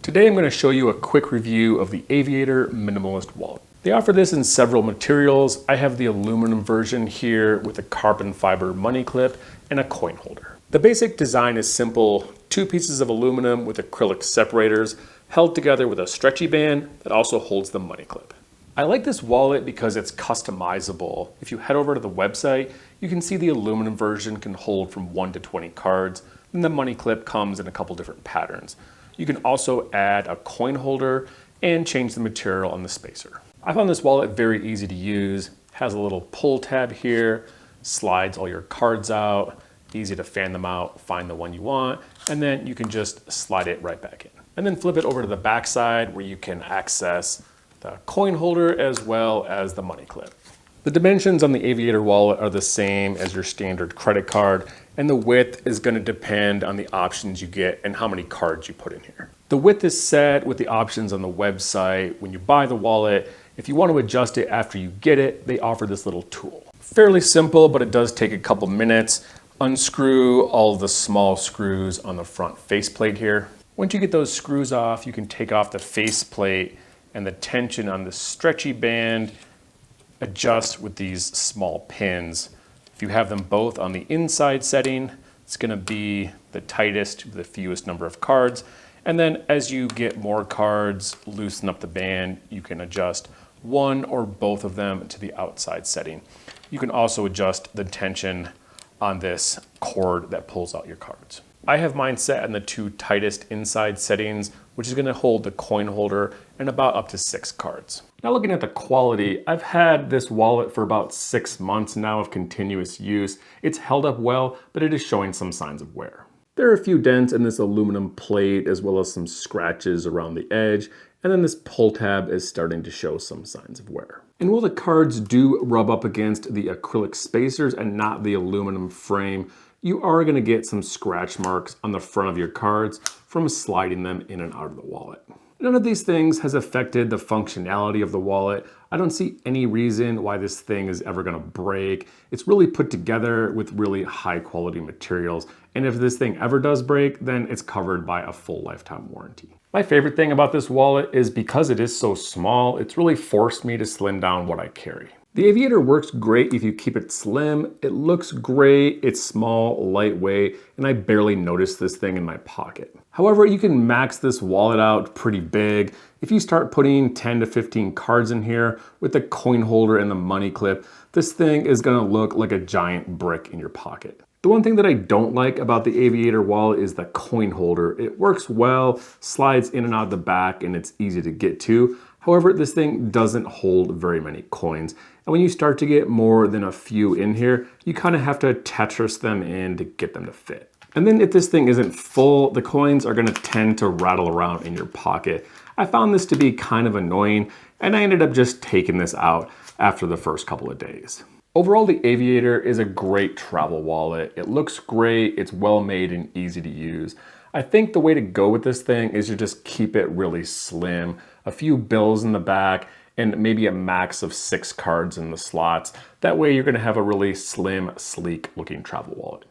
Today I'm going to show you a quick review of the Aviator Minimalist Wallet. They offer this in several materials. I have the aluminum version here with a carbon fiber money clip and a coin holder. The basic design is simple: two pieces of aluminum with acrylic separators held together with a stretchy band that also holds the money clip. I like this wallet because it's customizable. If you head over to the website, you can see the aluminum version can hold from 1 to 20 cards, and the money clip comes in a couple different patterns. You can also add a coin holder and change the material on the spacer. I found this wallet very easy to use. It has a little pull tab here, slides all your cards out, easy to fan them out, find the one you want, and then you can just slide it right back in. And then flip it over to the back side where you can access the coin holder as well as the money clip. The dimensions on the Aviator wallet are the same as your standard credit card, and the width is going to depend on the options you get and how many cards you put in here. The width is set with the options on the website. When you buy the wallet, if you want to adjust it after you get it, they offer this little tool. Fairly simple, but it does take a couple minutes. Unscrew all the small screws on the front faceplate here. Once you get those screws off, you can take off the faceplate, and the tension on the stretchy band adjust with these small pins. If you have them both on the inside setting, it's going to be the tightest with the fewest number of cards. And then as you get more cards, loosen up the band, you can adjust one or both of them to the outside setting. You can also adjust the tension on this cord that pulls out your cards. I have mine set in the two tightest inside settings, which is going to hold the coin holder and about up to 6 cards. Now looking at the quality, I've had this wallet for about 6 months now of continuous use. It's held up well, but it is showing some signs of wear. There are a few dents in this aluminum plate as well as some scratches around the edge, and then this pull tab is starting to show some signs of wear. And while the cards do rub up against the acrylic spacers and not the aluminum frame, you are going to get some scratch marks on the front of your cards from sliding them in and out of the wallet. None of these things has affected the functionality of the wallet. I don't see any reason why this thing is ever going to break. It's really put together with really high quality materials, and if this thing ever does break, then it's covered by a full lifetime warranty. My favorite thing about this wallet is because it is so small, it's really forced me to slim down what I carry. The Aviator works great if you keep it slim. It looks great, it's small, lightweight, and I barely notice this thing in my pocket. However, you can max this wallet out pretty big. If you start putting 10 to 15 cards in here with the coin holder and the money clip, this thing is gonna look like a giant brick in your pocket. The one thing that I don't like about the Aviator wallet is the coin holder. It works well, slides in and out of the back, and it's easy to get to. However, this thing doesn't hold very many coins. And when you start to get more than a few in here, you kind of have to Tetris them in to get them to fit. And then if this thing isn't full, the coins are gonna tend to rattle around in your pocket. I found this to be kind of annoying, and I ended up just taking this out after the first couple of days. Overall, the Aviator is a great travel wallet. It looks great, it's well made and easy to use. I think the way to go with this thing is to just keep it really slim. A few bills in the back and maybe a max of 6 cards in the slots. That way you're gonna have a really slim, sleek looking travel wallet.